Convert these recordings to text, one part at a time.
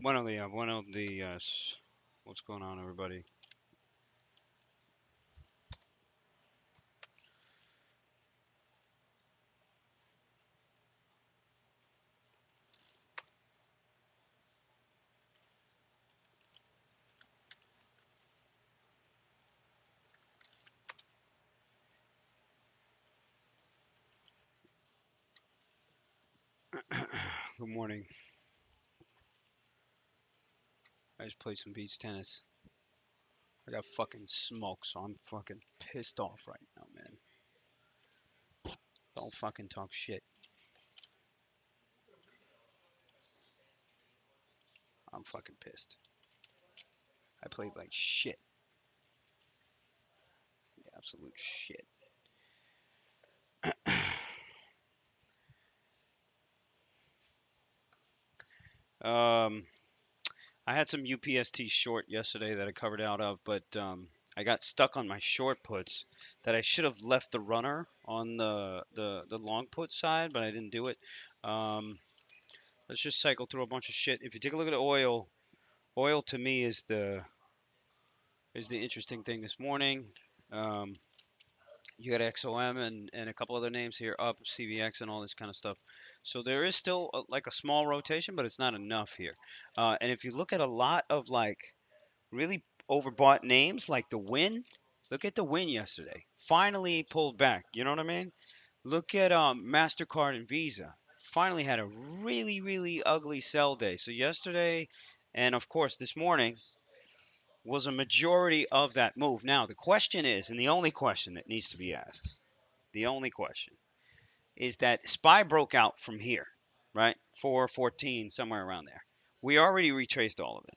Buenos dias. What's going on, everybody? Good morning. I just played some beach tennis. I got fucking smoked, so I'm fucking pissed off right now, man. Don't fucking talk shit. I'm fucking pissed. I played like shit. Absolute shit. Um, I had some UPST short yesterday that I covered out of, but I got stuck on my short puts that I should have left the runner on the long put side, but I didn't do it. Um, let's just cycle through a bunch of shit. If you take a look at the oil, oil to me is the interesting thing this morning. Um, you got XOM and a couple other names here up, CVX and all this kind of stuff. So there is still like a small rotation, but it's not enough here. And if you look at a lot of like really overbought names like the Win, look at the Win yesterday. Finally pulled back. You know what I mean? Look at Mastercard and Visa. Finally had a really ugly sell day. So yesterday, and of course this morning, was a majority of that move. Now, the question is, and the only question that needs to be asked, the only question is that SPY broke out from here, right? 414, somewhere around there. We already retraced all of it,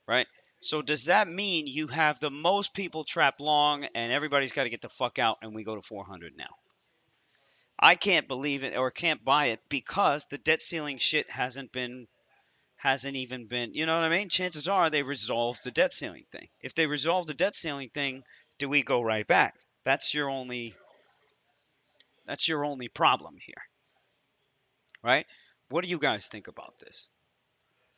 right? So does that mean you have the most people trapped long and everybody's got to get the fuck out and we go to 400 now? I can't believe it or can't buy it because the debt ceiling shit hasn't even been, you know what I mean? Chances are they resolved the debt ceiling thing. If they resolve the debt ceiling thing, do we go right back? That's your only problem here, right? What do you guys think about this?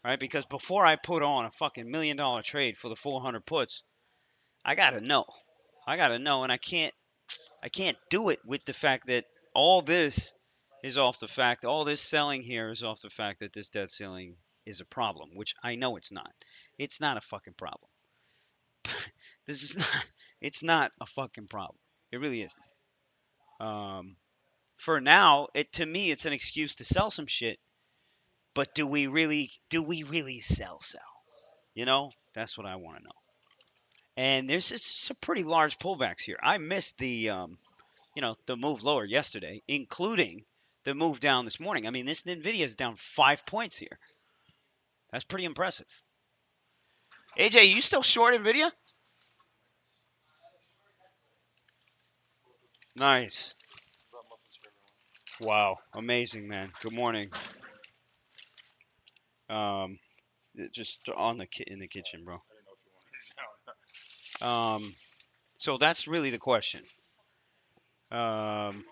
Right? Because before I put on a fucking $1 million trade for the 400 puts, I got to know. I got to know and I can't do it with the fact that all this is off the fact all this selling here is off the fact that this debt ceiling is a problem, which I know it's not. It's not a fucking problem. This is not. It's not a fucking problem. It really isn't. Um, for now, it to me, it's an excuse to sell some shit. But do we really? Do we really sell? You know, that's what I want to know. And there's some pretty large pullbacks here. I missed the move lower yesterday, including the move down this morning. I mean, this Nvidia is down 5 points here. That's pretty impressive. AJ, you still short Nvidia? Nice. Wow, amazing, man. Good morning. Um, just on the in the kitchen, bro. Um, so that's really the question. Um,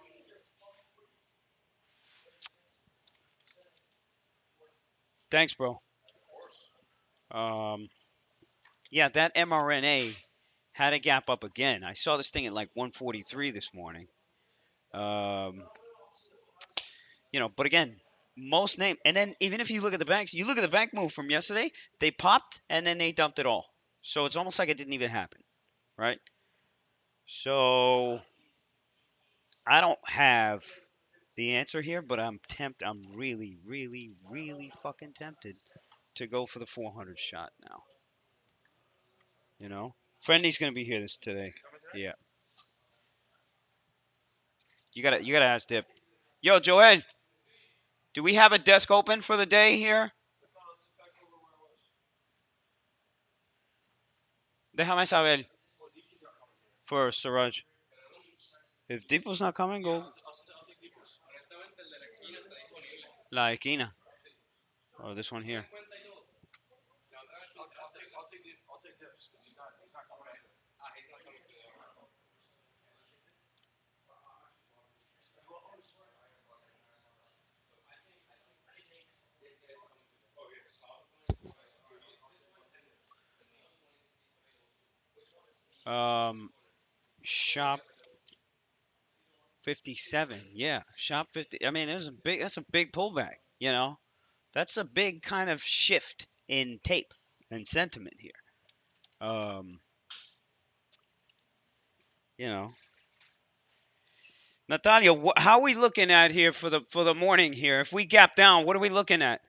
thanks, bro. Um, yeah, that mRNA had a gap up again. I saw this thing at like 143 this morning. Um, but again, most name, and then even if you look at the banks, you look at the bank move from yesterday, they popped and then they dumped it all. So it's almost like it didn't even happen, right? So I don't have the answer here, but I'm really fucking tempted to go for the 400 shot now. You know, Friendly's gonna be here this today. Yeah, you gotta ask Dip. Yo, Joed, do we have a desk open for the day here? Déjame saber for Siraj. If Deeple's not coming, go La Esquina. Oh, this one here. Shop 57. Yeah, shop 50. I mean, there's a big. That's a big pullback. That's a big kind of shift in tape and sentiment here. Um, you know, Natalia, how are we looking at here for the morning here? If we gap down, what are we looking at?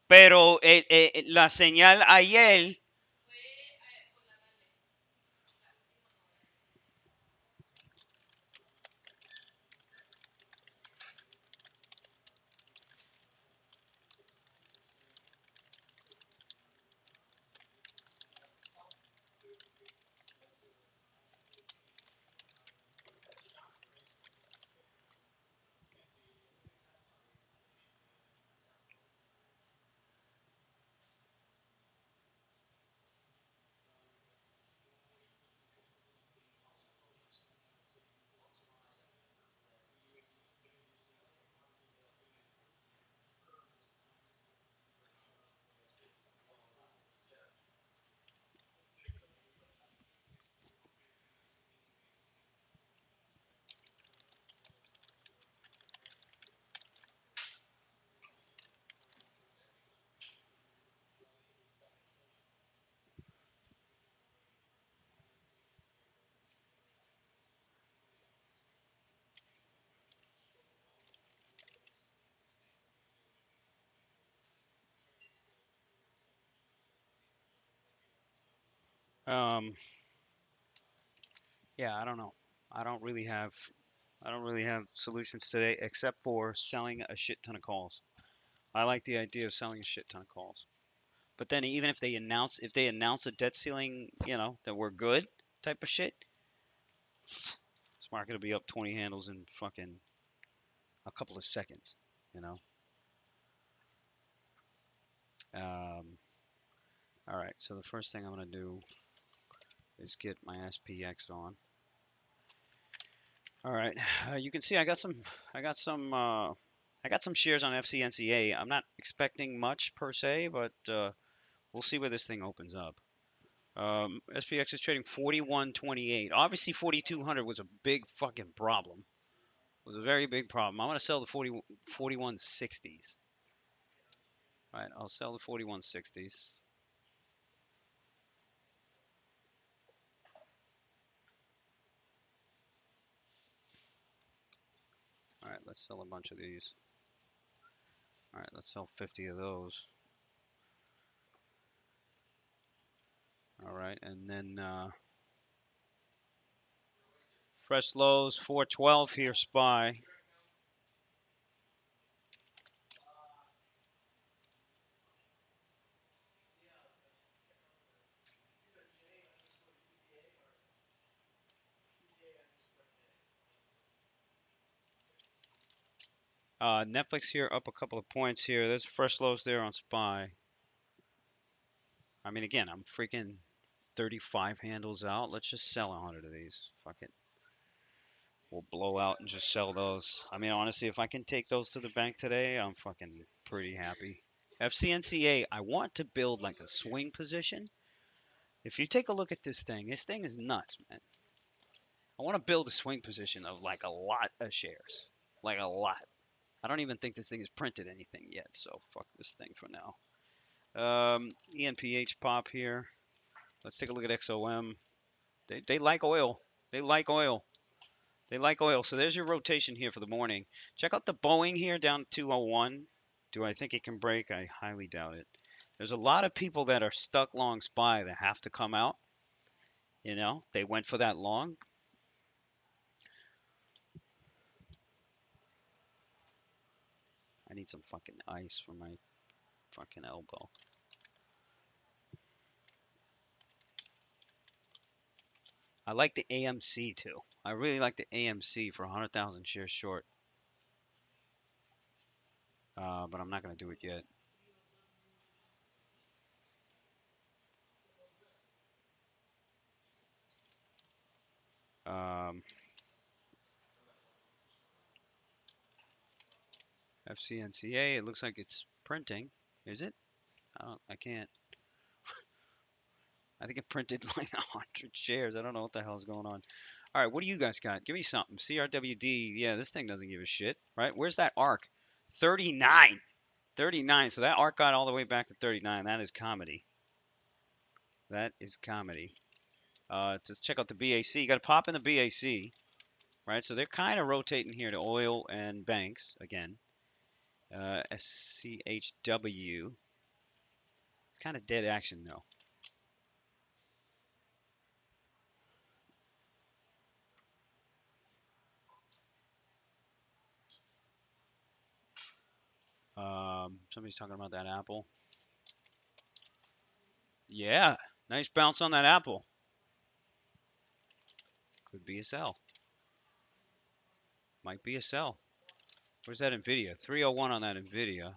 Pero la señal ayer, um, yeah, I don't know. I don't really have I don't really have solutions today except for selling a shit ton of calls. I like the idea of selling a shit ton of calls. But then even if they announce a debt ceiling, that we're good type of shit, this market will be up 20 handles in fucking a couple of seconds, you know. Um, all right, so the first thing I'm gonna do is get my SPX on. All right, you can see I got some, I got some shares on FCNCA. I'm not expecting much per se, but we'll see where this thing opens up. SPX is trading 41.28. Obviously, 4,200 was a big fucking problem. It was a very big problem. I'm gonna sell the 41.60s. All right, I'll sell the 41.60s. All right, let's sell a bunch of these. All right, let's sell 50 of those. All right, and then fresh lows 412 here, SPY. Netflix here up a couple of points here. There's fresh lows there on SPY. I mean, again, I'm freaking 35 handles out. Let's just sell 100 of these. Fuck it. We'll blow out and just sell those. I mean, honestly, if I can take those to the bank today, I'm fucking pretty happy. FCNCA, I want to build like a swing position. If you take a look at this thing is nuts, man. I want to build a swing position of like a lot of shares. Like a lot. I don't even think this thing has printed anything yet, so fuck this thing for now. ENPH pop here. Let's take a look at XOM. They like oil. They like oil. They like oil. So there's your rotation here for the morning. Check out the Boeing here down 201. Do I think it can break? I highly doubt it. There's a lot of people that are stuck long SPY that have to come out. They went for that long. I need some fucking ice for my fucking elbow. I like the AMC too. I really like the AMC for 100,000 shares short. But I'm not going to do it yet. Um, FCNCA. It looks like it's printing. Is it? I can't. I think it printed like 100 shares. I don't know what the hell's going on. All right, what do you guys got? Give me something. CRWD. Yeah, this thing doesn't give a shit, right? Where's that arc? 39. 39. So that arc got all the way back to 39. That is comedy. That is comedy. Just check out the BAC. You got to pop in the BAC, right? So they're kind of rotating here to oil and banks again. SCHW. It's kind of dead action though. Somebody's talking about that apple. Yeah, nice bounce on that apple. Could be a sell. Might be a sell. Where's that Nvidia? 301 on that Nvidia.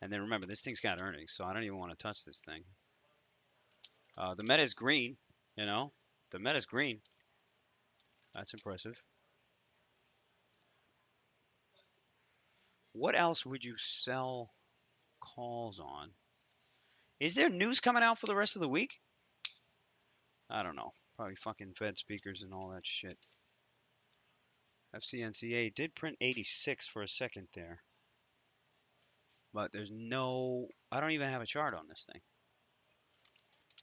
And then remember, this thing's got earnings, so I don't even want to touch this thing. The meta is green, you know. The meta is green. That's impressive. What else would you sell calls on? Is there news coming out for the rest of the week? I don't know. Probably fucking Fed speakers and all that shit. FCNCA did print 86 for a second there. But there's no, I don't even have a chart on this thing.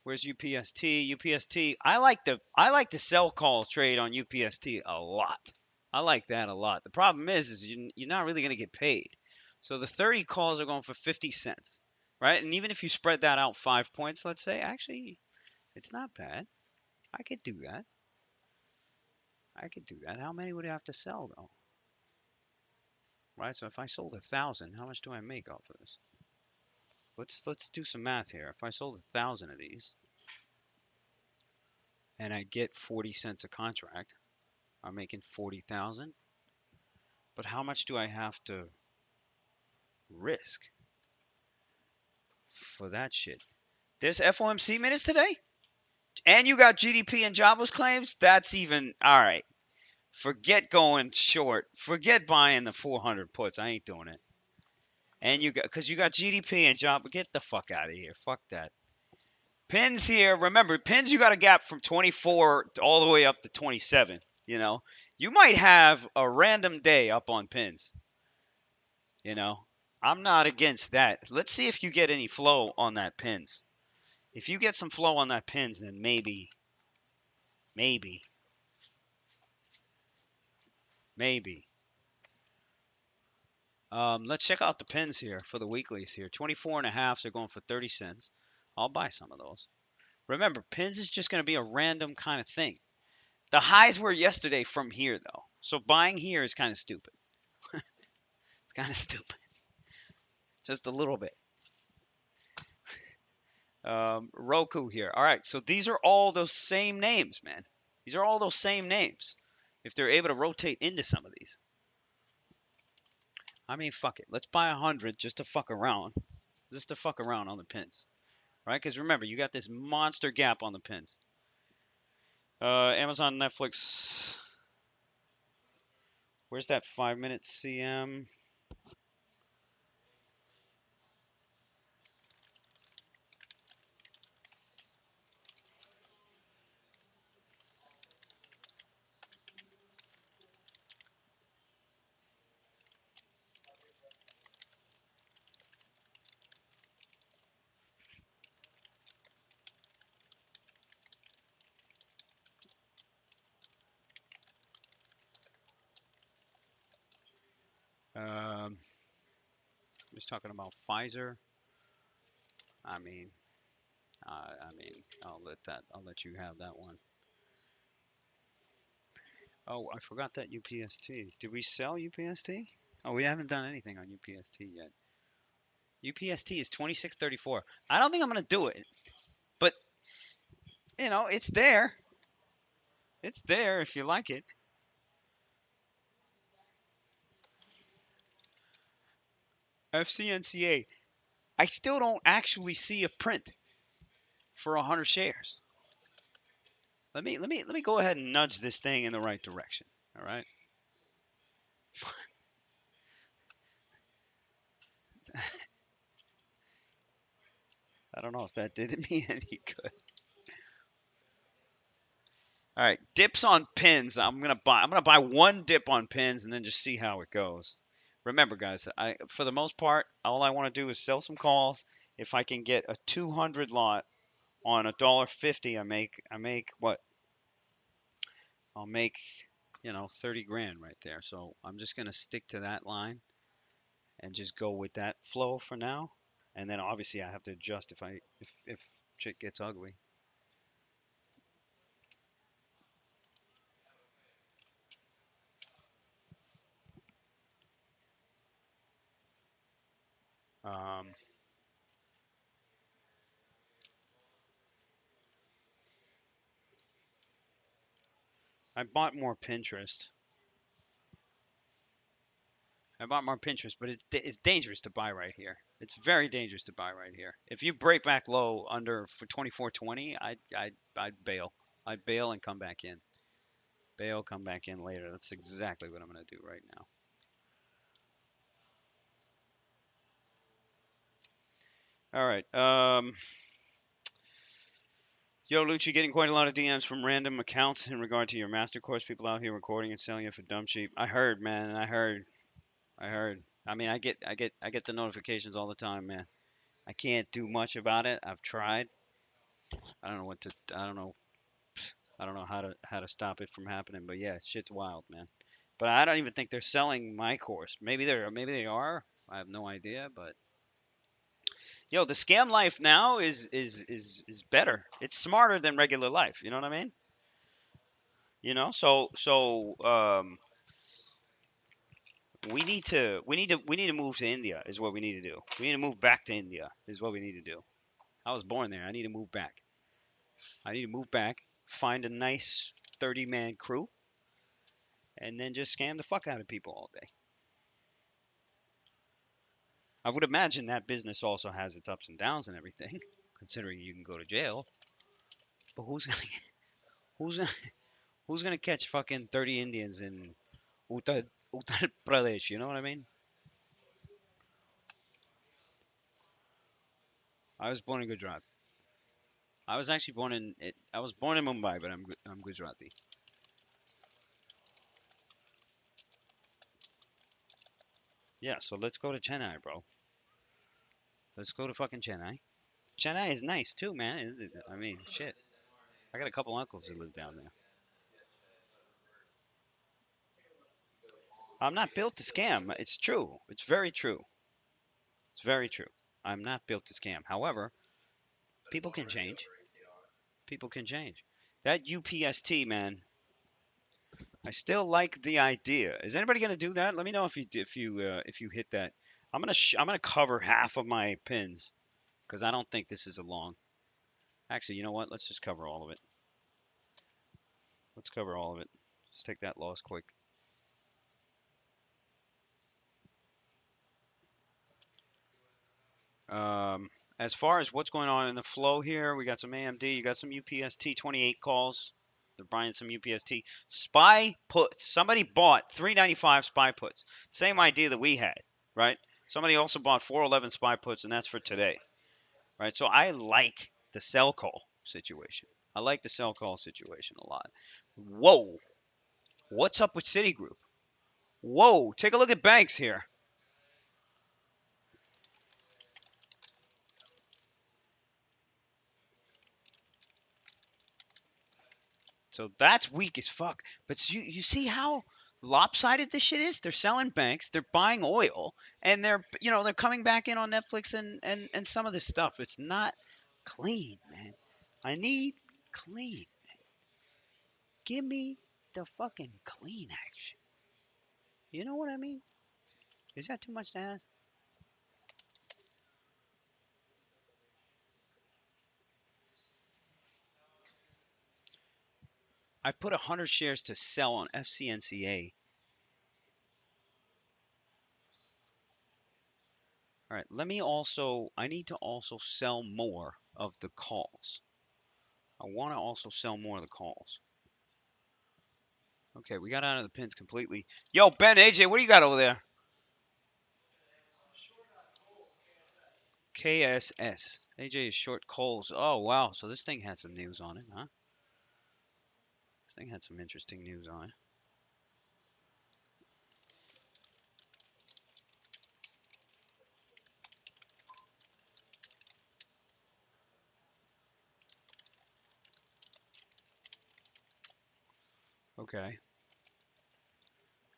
Where's UPST? UPST. I like the sell call trade on UPST a lot. I like that a lot. The problem is you're not really going to get paid. So the 30 calls are going for 50 cents, right? And even if you spread that out 5 points, let's say, actually, it's not bad. I could do that. I could do that. How many would I have to sell though? Right. So if I sold 1,000, how much do I make off of this? Let's do some math here. If I sold 1,000 of these and I get 40 cents a contract, I'm making 40,000. But how much do I have to risk for that shit? There's FOMC minutes today, and you got GDP and jobless claims. That's even all right. Forget going short. Forget buying the 400 puts. I ain't doing it. And you got because you got GDP and job. Get the fuck out of here. Fuck that. Pins here. Remember, pins. You got a gap from 24 all the way up to 27. You know, you might have a random day up on pins. You know, I'm not against that. Let's see if you get any flow on that pins. If you get some flow on that pins, then maybe, maybe, maybe. Let's check out the pins here for the weeklies here. 24 and a halves are going for 30 cents. I'll buy some of those. Remember, pins is just going to be a random kind of thing. The highs were yesterday from here, though. So buying here is kind of stupid. It's kind of stupid. Just a little bit. Roku here. All right, so these are all those same names, man. These are all those same names. If they're able to rotate into some of these. I mean, fuck it. Let's buy 100 just to fuck around. Just to fuck around on the pins. Right? Because remember, you got this monster gap on the pins. Amazon, Netflix. Where's that 5-minute CM? Um, just talking about Pfizer. I mean, I'll let you have that one. Oh, I forgot that UPST. Did we sell UPST? Oh, we haven't done anything on UPST yet. UPST is 26.34. I don't think I'm gonna do it, but you know, it's there. It's there if you like it. FCNCA. I still don't actually see a print for 100 shares. let me go ahead and nudge this thing in the right direction. All right. I don't know if that did me any good. All right, dips on pins. I'm gonna buy one dip on pins and then just see how it goes. Remember, guys, I for the most part, all I want to do is sell some calls. If I can get a 200 lot on $1.50, I make what? I'll make 30 grand right there. So I'm just gonna stick to that line and just go with that flow for now. And then obviously I have to adjust if shit gets ugly. Um, I bought more Pinterest. I bought more Pinterest, but it's dangerous to buy right here. It's very dangerous to buy right here. If you break back low under for 24.20, I'd bail. I'd bail and come back in. Bail, come back in later. That's exactly what I'm gonna do right now. All right. Yo, Lucci, getting quite a lot of DMs from random accounts in regard to your master course. People out here recording and selling it for dumb cheap. I heard, man. I heard. I heard. I mean, I get the notifications all the time, man. I can't do much about it. I've tried. I don't know what to. I don't know. I don't know how to stop it from happening. But yeah, shit's wild, man. But I don't even think they're selling my course. Maybe they are. I have no idea. But yo, the scam life now is better. It's smarter than regular life. You know what I mean? We need to move to India is what we need to do. We need to move back to India is what we need to do. I was born there. I need to move back. I need to move back, find a nice 30-man crew, and then just scam the fuck out of people all day. I would imagine that business also has its ups and downs and everything, considering you can go to jail. But who's gonna who's gonna catch fucking 30 Indians in Uttar Pradesh? You know what I mean? I was born in Gujarat. I was actually born in I was born in Mumbai, but I'm Gujarati. Yeah, so let's go to Chennai, bro. Let's go to fucking Chennai. Chennai is nice too, man. I mean, shit. I got a couple uncles that live down there. I'm not built to scam. It's true. It's very true. It's very true. I'm not built to scam. However, people can change. People can change. That UPST, man. I still like the idea. Is anybody gonna do that? Let me know if you hit that. I'm gonna cover half of my pins because I don't think this is a long. Actually, you know what? Let's just cover all of it. Let's cover all of it. Let's take that loss quick. Um, as far as what's going on in the flow here, we got some AMD, you got some UPST 28 calls. They're buying some UPST SPY puts. Somebody bought 395 SPY puts. Same idea that we had, right? Somebody also bought 411 SPY puts, and that's for today, right? So I like the sell call situation. I like the sell call situation a lot. Whoa, what's up with Citigroup? Whoa, take a look at banks here. So that's weak as fuck. But you see how lopsided this shit is? They're selling banks, they're buying oil, and they're coming back in on Netflix and some of this stuff. It's not clean, man. I need clean. Give me the fucking clean action. You know what I mean? Is that too much to ask? I put 100 shares to sell on FCNCA. All right, I need to also sell more of the calls. I want to also sell more of the calls. Okay, we got out of the pins completely. Yo, Ben, AJ, what do you got over there? KSS. AJ is short calls. Oh, wow. So this thing had some news on it, huh? This thing had some interesting news on it. Okay.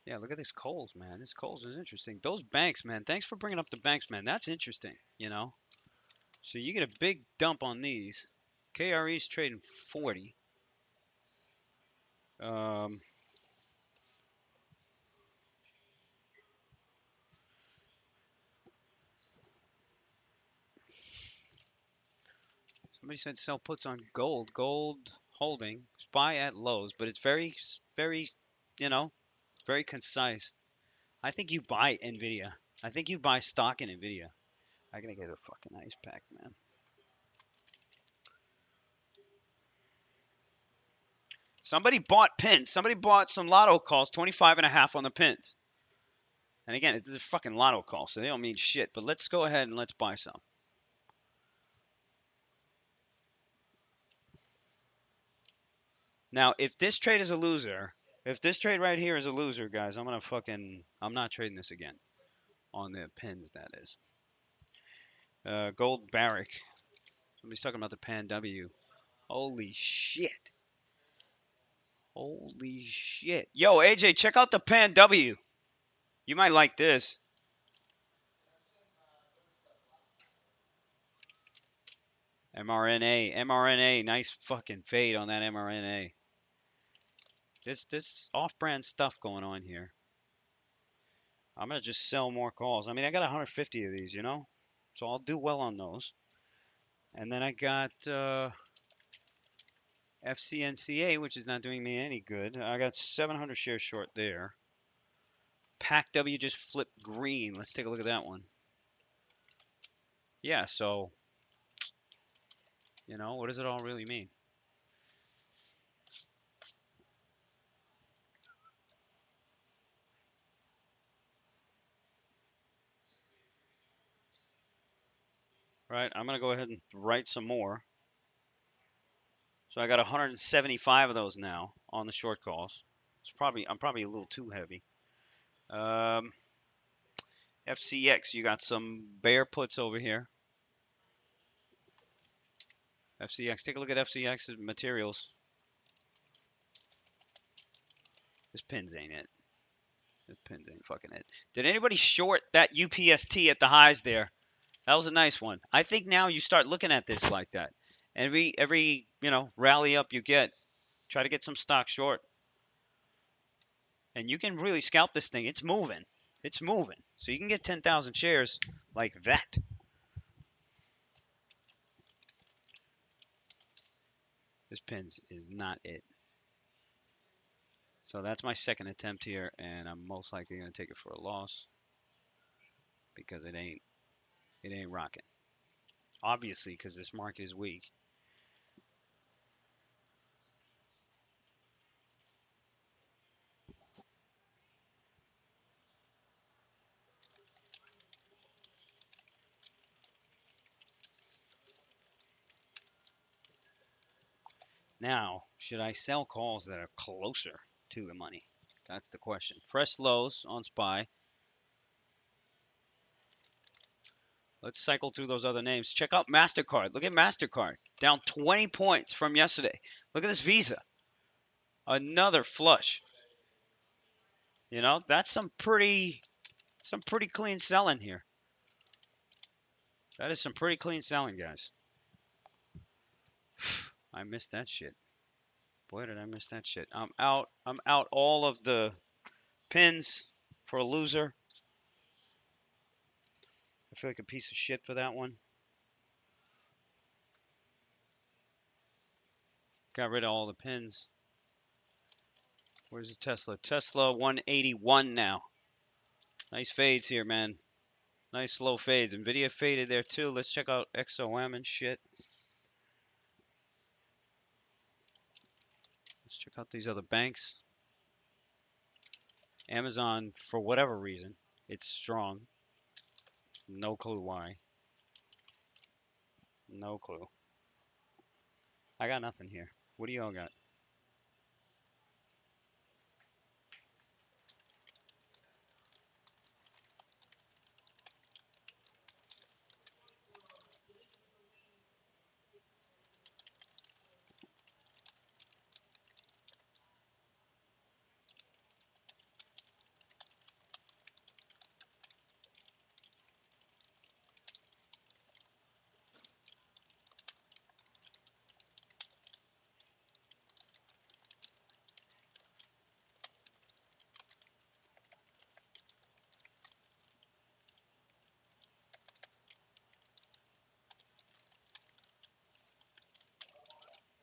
Yeah, look at this Coles, man. This Coles is interesting. Those banks, man. Thanks for bringing up the banks, man. That's interesting, you know? So you get a big dump on these. KRE's trading 40. Um, Somebody said sell puts on gold. Gold holding. Buy at lows, but it's very, very, you know, very concise. I think you buy Nvidia. I think you buy stock in Nvidia. I gotta get a fucking ice pack, man. Somebody bought pins. Somebody bought some lotto calls, 25.5 on the pins. And again, it's a fucking lotto call, so they don't mean shit. But let's go ahead and let's buy some. Now, if this trade is a loser, if this trade right here is a loser, guys, I'm not trading this again. On the pins, that is. Gold Barrick. Somebody's talking about the Pan W. Holy shit. Holy shit. Yo, AJ, check out the Pan W. You might like this. mRNA, nice fucking fade on that mRNA. This off-brand stuff going on here. I'm gonna just sell more calls. I mean, I got 150 of these, you know, so I'll do well on those. And then I got FCNCA, which is not doing me any good. I got 700 shares short there. Pack W just flipped green. Let's take a look at that one. Yeah, so you know, what does it all really mean? Right, I'm gonna go ahead and write some more. So I got 175 of those now on the short calls. I'm probably a little too heavy. Um, FCX, you got some bear puts over here. FCX, take a look at FCX's materials. This pins ain't it. This pins ain't fucking it. Did anybody short that UPST at the highs there? That was a nice one. I think now you start looking at this like that. Every rally up you get, try to get some stock short, and you can really scalp this thing. It's moving. It's moving. So you can get 10,000 shares like that. This pins is not it. So that's my second attempt here, and I'm most likely going to take it for a loss because it ain't rocking. Obviously, because this market is weak. Now, should I sell calls that are closer to the money? That's the question. Fresh lows on SPY. Let's cycle through those other names. Check out MasterCard. Look at MasterCard. Down 20 points from yesterday. Look at this Visa. Another flush. You know, that's some pretty clean selling here. That is some pretty clean selling, guys. I missed that shit. Boy, did I miss that shit. I'm out. I'm out all of the pins for a loser. I feel like a piece of shit for that one. Got rid of all the pins. Where's the Tesla? Tesla 181 now. Nice fades here, man. Nice slow fades. Nvidia faded there too. Let's check out XOM and shit. Let's check out these other banks. Amazon, for whatever reason, it's strong. No clue why. No clue. I got nothing here. What do y'all got?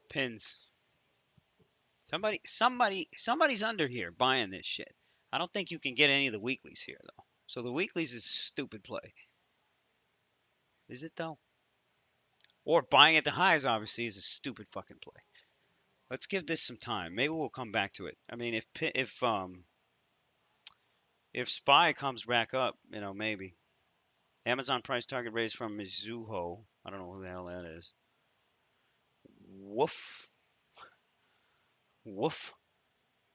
Pins. Somebody's under here buying this shit. I don't think you can get any of the weeklies here though. So the weeklies is a stupid play. Is it though? Or buying at the highs obviously is a stupid fucking play. Let's give this some time. Maybe we'll come back to it. I mean, if Spy comes back up, maybe. Amazon price target raised from Mizuho. I don't know who the hell that is. Woof. Woof.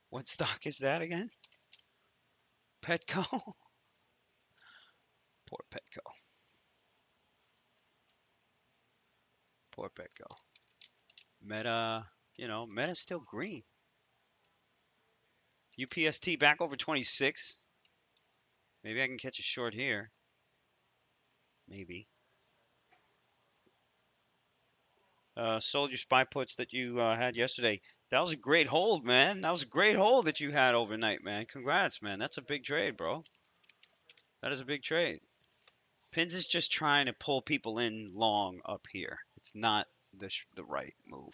What stock is that again? Petco? Poor Petco. Poor Petco. Meta, Meta's still green. UPST back over 26. Maybe I can catch a short here. Maybe. Sold your spy puts that you had yesterday. That was a great hold, man. That was a great hold that you had overnight, man. Congrats, man. That's a big trade, bro. That is a big trade. Pins is just trying to pull people in long up here. It's not the right move.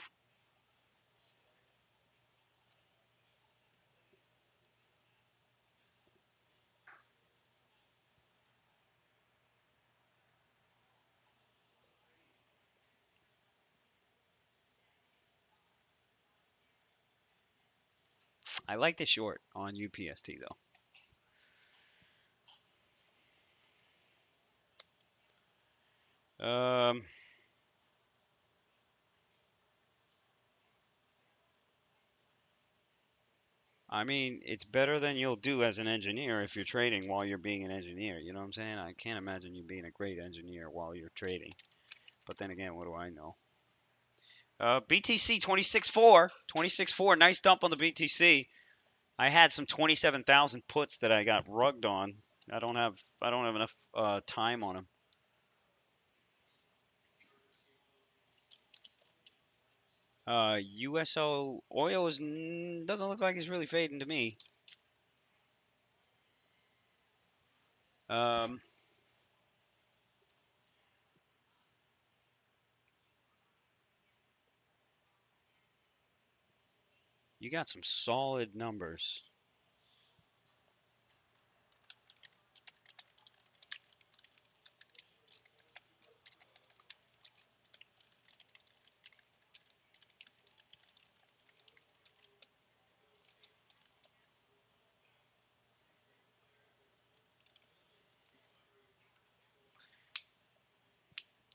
I like the short on UPST though. I mean, it's better than you'll do as an engineer if you're trading while you're being an engineer. You know what I'm saying? I can't imagine you being a great engineer while you're trading. But then again, what do I know? BTC 26.4. 26.4. Nice dump on the BTC. I had some 27,000 puts that I got rugged on. I don't have enough time on them. USO oil doesn't look like it's really fading to me. Um, you got some solid numbers.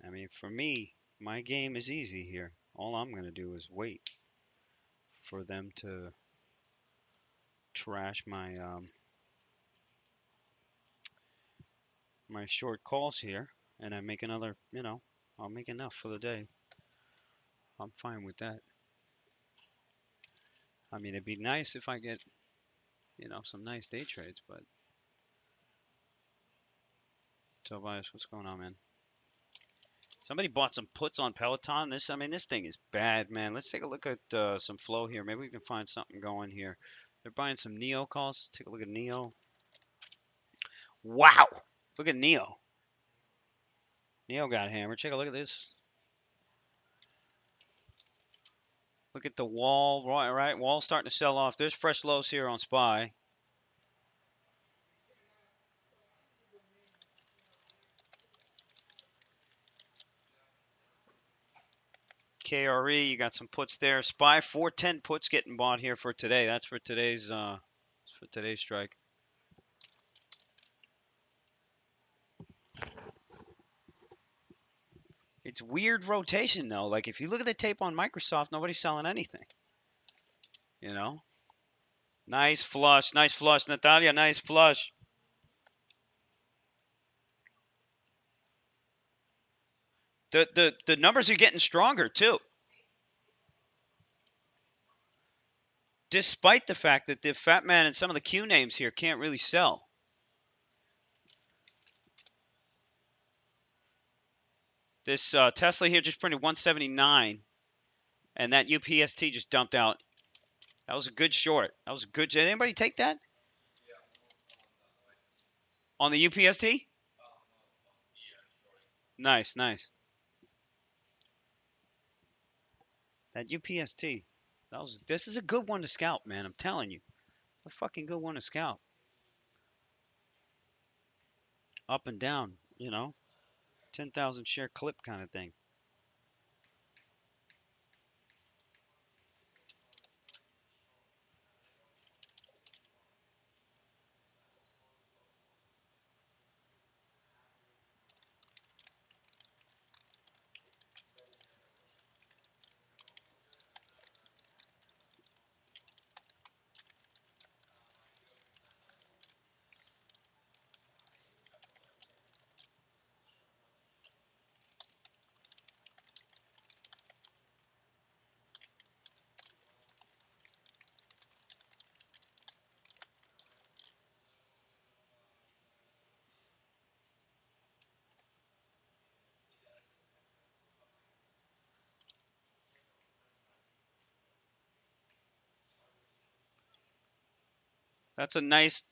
I mean, for me, my game is easy here. All I'm going to do is wait for them to trash my short calls here, and I make another. I'll make enough for the day. I'm fine with that. I mean, it'd be nice if I get some nice day trades, but Tobias, what's going on, man? Somebody bought some puts on Peloton. This thing is bad, man. Let's take a look at some flow here. Maybe we can find something going here. They're buying some Neo calls. Let's take a look at Neo. Wow, look at Neo. Neo got hammered. Take a look at this. Look at the wall, right? Wall starting to sell off. There's fresh lows here on SPY. KRE, you got some puts there. SPY 410 puts getting bought here for today. That's for today's strike. It's weird rotation though. Like if you look at the tape on Microsoft, nobody's selling anything. You know? Nice flush, Natalia, nice flush. The numbers are getting stronger too. Despite the fact that the Fat Man and some of the Q names here can't really sell. This Tesla here just printed 179, and that UPST just dumped out. That was a good short. That was a good. Did anybody take that on the UPST? Nice, nice. That UPST. This is a good one to scalp, man. I'm telling you. It's a fucking good one to scalp. Up and down, 10,000 share clip kind of thing.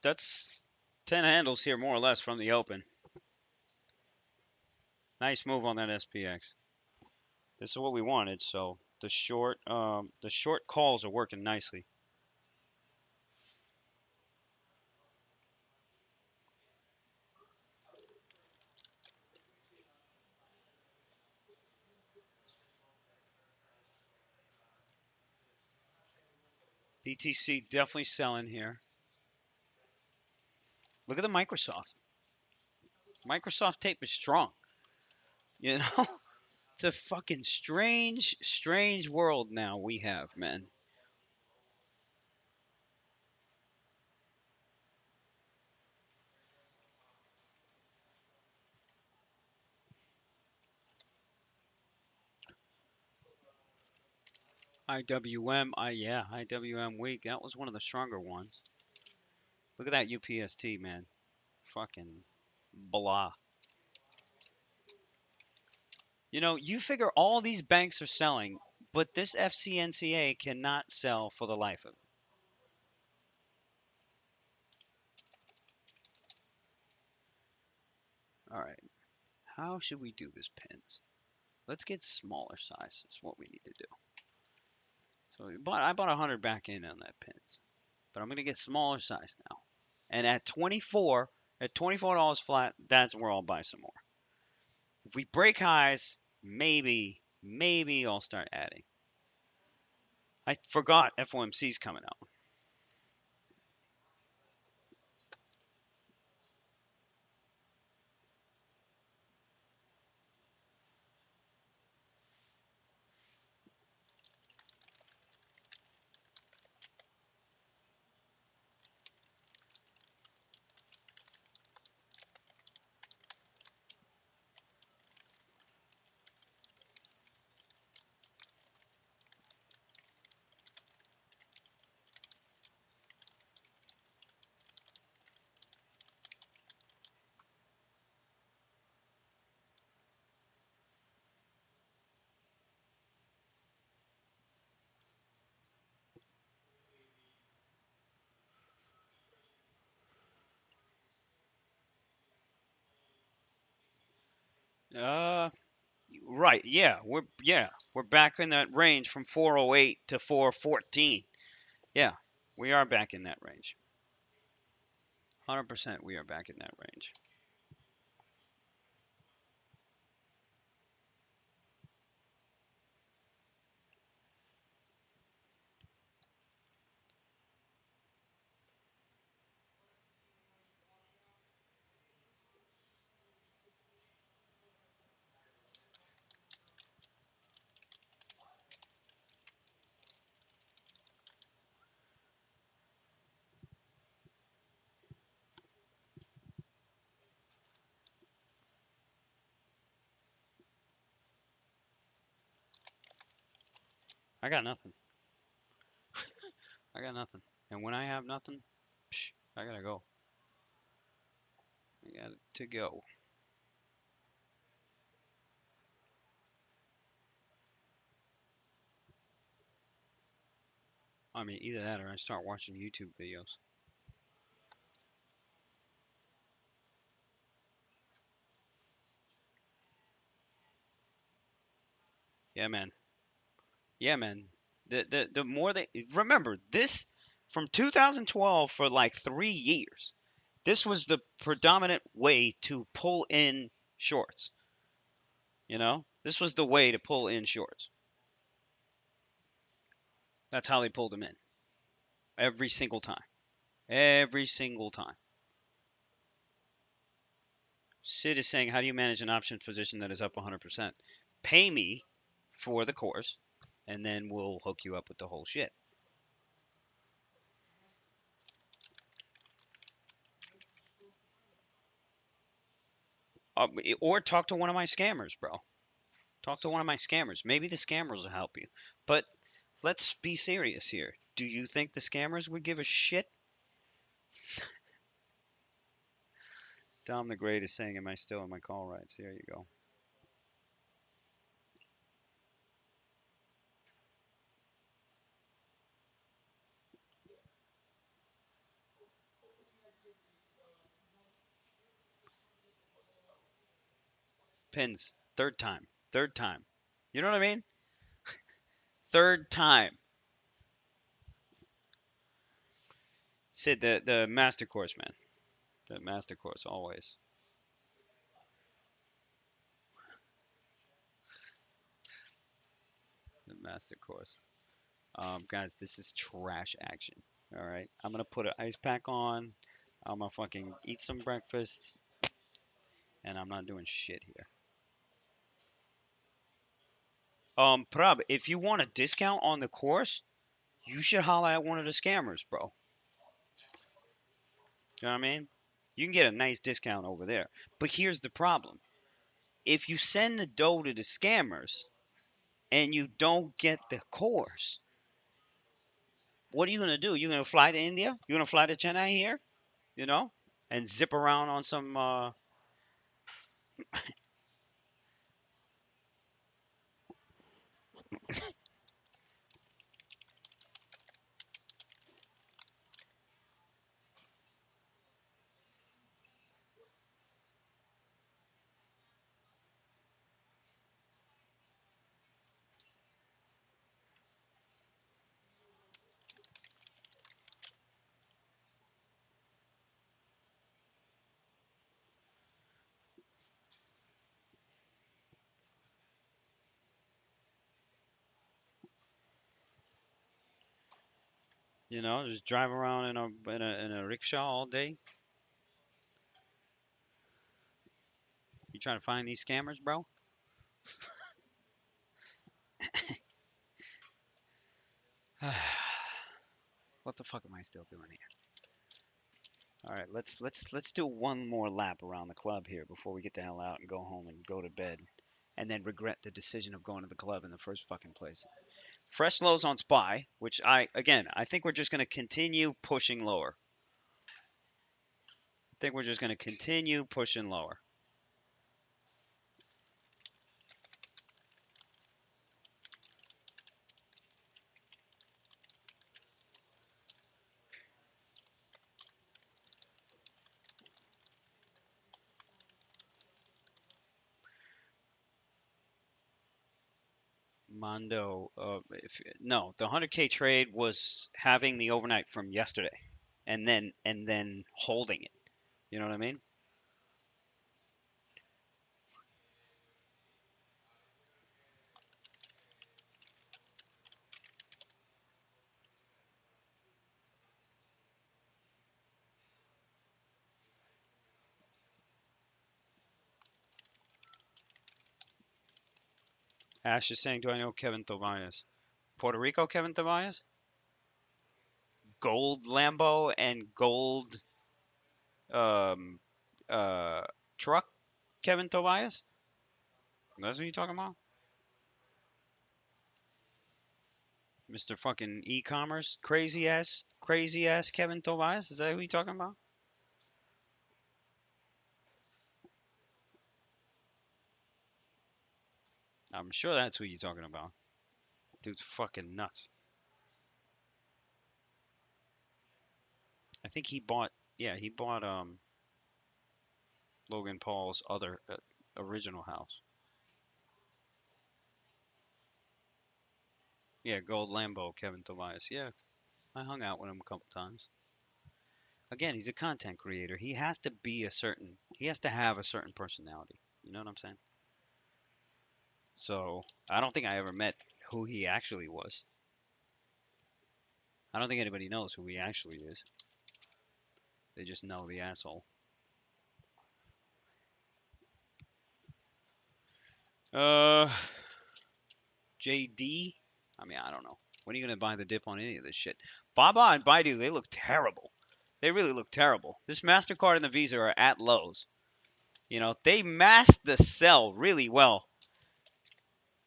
That's 10 handles here more or less from the open. Nice move on that SPX. This is what we wanted, so the short calls are working nicely. BTC definitely selling here. Look at the Microsoft. Microsoft tape is strong. You know, it's a fucking strange world now we have, man. yeah, IWM weak. That was one of the stronger ones. Look at that UPST, man. Fucking blah. You figure all these banks are selling, but this FCNCA cannot sell for the life of it. All right. How should we do this, pins? Let's get smaller size. That's what we need to do. So I bought 100 back in on that pins, but I'm gonna get smaller size now. And at $24 flat, that's where I'll buy some more. If we break highs, maybe I'll start adding. I forgot FOMC's coming out. Uh, right. We're back in that range from 408 to 414. Yeah, we are back in that range. 100% we are back in that range. I got nothing. I got nothing. And when I have nothing, psh, I gotta go. I got to go. I mean, either that or I start watching YouTube videos. Yeah, man. Yeah, man. The more they remember this from 2012 for like 3 years. This was the predominant way to pull in shorts. You know, this was the way to pull in shorts. That's how they pulled them in every single time. Every single time. Sid is saying, how do you manage an options position that is up 100%? Pay me for the course, and then we'll hook you up with the whole shit. Or talk to one of my scammers, bro. Talk to one of my scammers. Maybe the scammers will help you. But let's be serious here. Do you think the scammers would give a shit? Dom the Great is saying, am I still in my call rights? Here you go. Pins. Third time. Third time. You know what I mean? Third time. Sid, the master course, man. The master course, always. The master course. Guys, this is trash action. All right. I'm going to put an ice pack on. I'm going to fucking eat some breakfast. And I'm not doing shit here. Prab, if you want a discount on the course, you should holla at one of the scammers, bro. You know what I mean? You can get a nice discount over there. But here's the problem. If you send the dough to the scammers and you don't get the course, what are you going to do? You're going to fly to India? You're going to fly to Chennai here? You know? And zip around on some just drive around in a rickshaw all day. You trying to find these scammers, bro? What the fuck am I still doing here? All right, let's do one more lap around the club here before we get the hell out and go home and go to bed, and then regret the decision of going to the club in the first fucking place. Fresh lows on SPY, which I think we're just going to continue pushing lower. I think we're just going to continue pushing lower. Mondo, no, the 100K trade was having the overnight from yesterday, and then holding it. You know what I mean? Ash is saying, "Do I know Kevin Tobias? Puerto Rico, Kevin Tobias? Gold Lambo and gold um uh truck, Kevin Tobias? That's what you talking about? Mr. fucking e-commerce, crazy ass Kevin Tobias. Is that who you talking about? I'm sure that's who you're talking about. Dude's fucking nuts. I think he bought, yeah, he bought Logan Paul's other original house. Yeah, Gold Lambo, Kevin Tobias. Yeah, I hung out with him a couple times. Again, he's a content creator. He has to be a certain, he has to have a certain personality. You know what I'm saying? So I don't think I ever met who he actually was. I don't think anybody knows who he actually is. They just know the asshole. Uh, JD. I mean, I don't know. When are you gonna buy the dip on any of this shit? Baba and Baidu, they look terrible. They really look terrible. This Mastercard and the Visa are at lows. You know, they masked the sell really well.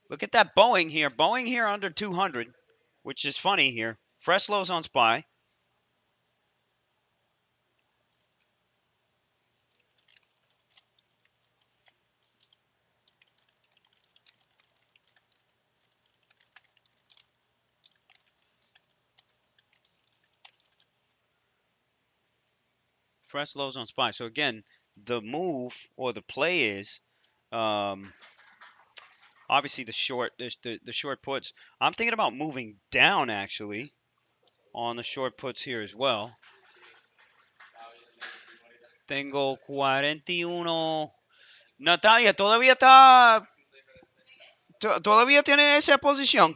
Look at that Boeing here. Boeing here under 200, which is funny here. Fresh lows on SPY. Fresh lows on SPY. So again, the move or the play is um, obviously the short puts. I'm thinking about moving down actually on the short puts here as well. Tengo 41. Natalia, todavía tiene esa posición.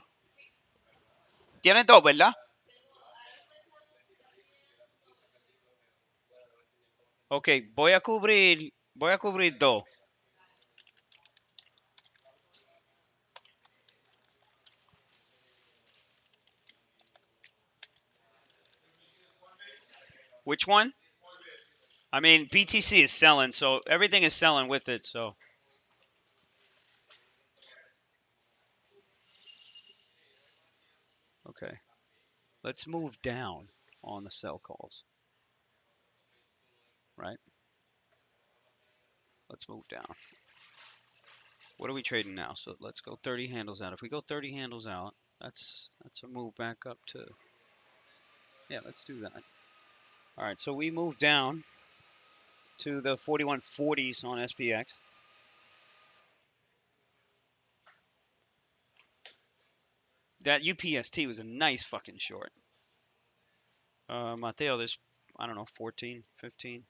Tiene dos, ¿verdad? Ok, voy a cubrir dos. Which one? I mean, BTC is selling, so everything is selling with it. So, okay, let's move down on the sell calls, right? Let's move down. What are we trading now? So let's go 30 handles out. If we go 30 handles out, that's a move back up to. Yeah, let's do that. All right, so we move down to the 4140s on SPX. That UPST was a nice fucking short. Mateo, there's, I don't know, 14, 15.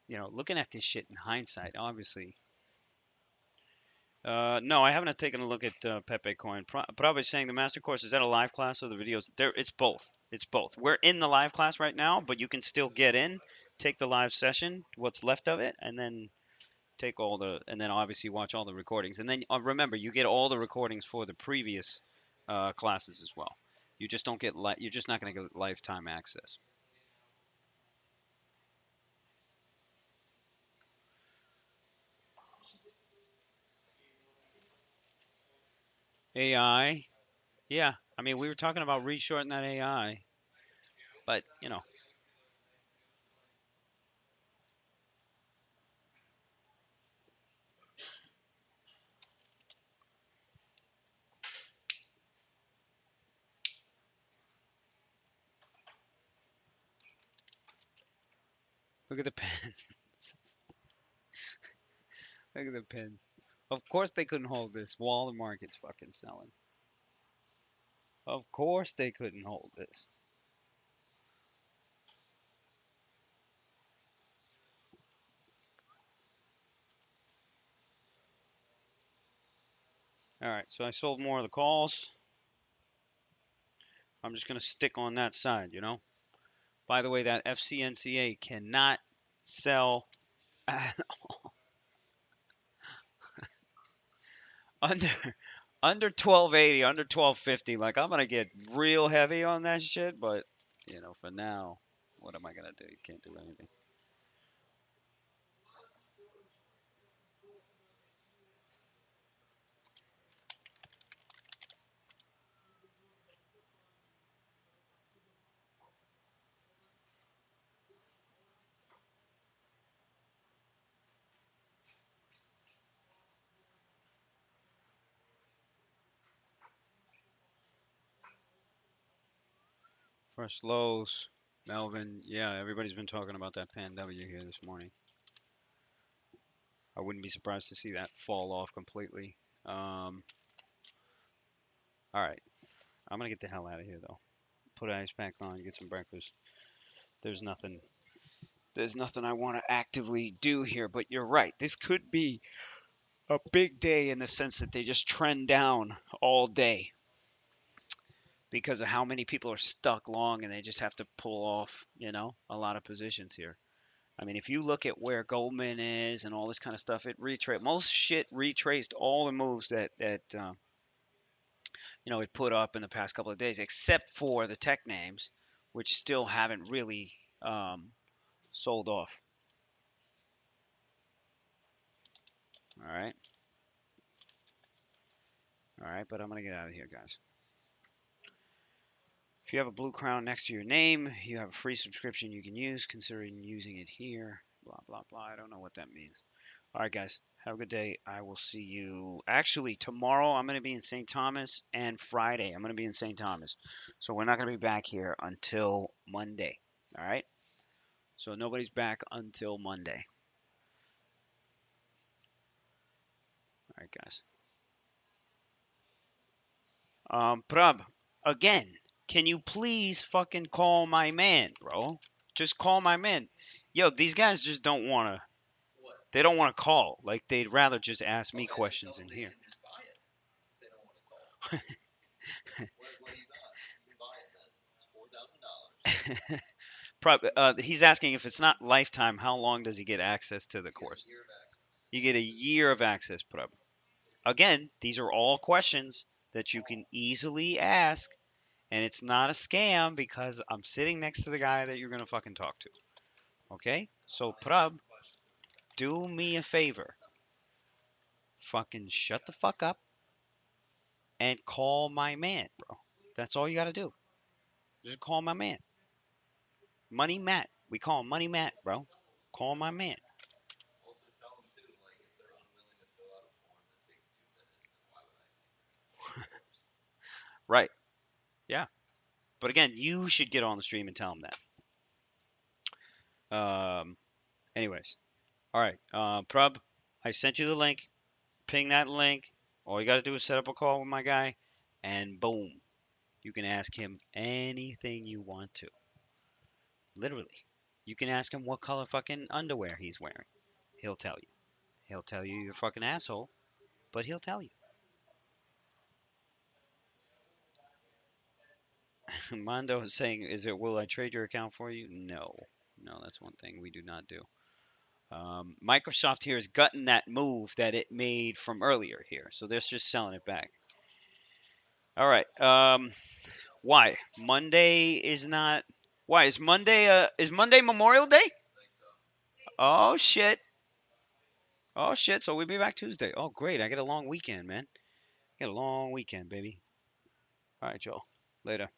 You know, looking at this shit in hindsight, obviously. No, I haven't taken a look at Pepe Coin. Probably saying the master course, is that a live class or the videos? There, it's both. It's both. We're in the live class right now, but you can still get in, take the live session, what's left of it, and then take all the, and then obviously watch all the recordings. And then remember, you get all the recordings for the previous classes as well. You just don't get you're just not going to get lifetime access. AI, yeah. I mean, we were talking about reshorting that AI, but you know, look at the pens. Look at the pins. Of course they couldn't hold this while the market's fucking selling. Of course they couldn't hold this. All right, so I sold more of the calls. I'm just going to stick on that side, you know? By the way, that FCNCA cannot sell under under 1280, under 1250. Like I'm gonna get real heavy on that shit, but for now, what am I gonna do? You can't do anything. First lows, Melvin. Yeah, everybody's been talking about that Pan W here this morning. I wouldn't be surprised to see that fall off completely. All right, I'm gonna get the hell out of here though. Put ice pack on, get some breakfast. There's nothing. There's nothing I want to actively do here. But you're right. This could be a big day in the sense that they just trend down all day because of how many people are stuck long and they just have to pull off, a lot of positions here. I mean, if you look at where Goldman is and all this kind of stuff, it retraced. Most shit retraced all the moves that it put up in the past couple of days, except for the tech names, which still haven't really sold off. All right, all right, but I'm gonna get out of here, guys. If you have a blue crown next to your name, you have a free subscription you can use. Considering using it here. Blah blah blah. I don't know what that means. All right, guys. Have a good day. I will see you. Actually, tomorrow I'm going to be in St. Thomas, and Friday I'm going to be in St. Thomas. So we're not going to be back here until Monday. All right. So nobody's back until Monday. All right, guys. Prab, again, can you please fucking call my man, bro? Just call my man. Yo, these guys just don't want to. They don't want to call. Like they'd rather just ask me questions in here. He's asking if it's not lifetime, how long does he get access to the course? You get a year of access, Prab. Again, these are all questions that you can easily ask, and it's not a scam because I'm sitting next to the guy that you're gonna fucking talk to. Okay? So Prab, do me a favor. Fucking shut the fuck up and call my man, bro. That's all you gotta do. Just call my man. Money Matt. We call him Money Matt, bro. Call my man. Right. Yeah. But again, you should get on the stream and tell him that. Anyways. All right. Prub, I sent you the link. Ping that link. All you got to do is set up a call with my guy, and boom. You can ask him anything you want to. Literally. You can ask him what color fucking underwear he's wearing. He'll tell you. He'll tell you you're a fucking asshole, but he'll tell you. Mondo is saying, "Is it? Will I trade your account for you?" No, no, that's one thing we do not do. Microsoft here is gutting that move that it made from earlier here, so they're just selling it back. All right. Why Monday is not? Why is Monday? Is Monday Memorial Day? Oh shit! Oh shit! So we'll be back Tuesday. Oh great! I get a long weekend, man. I get a long weekend, baby. All right, y'all. Later.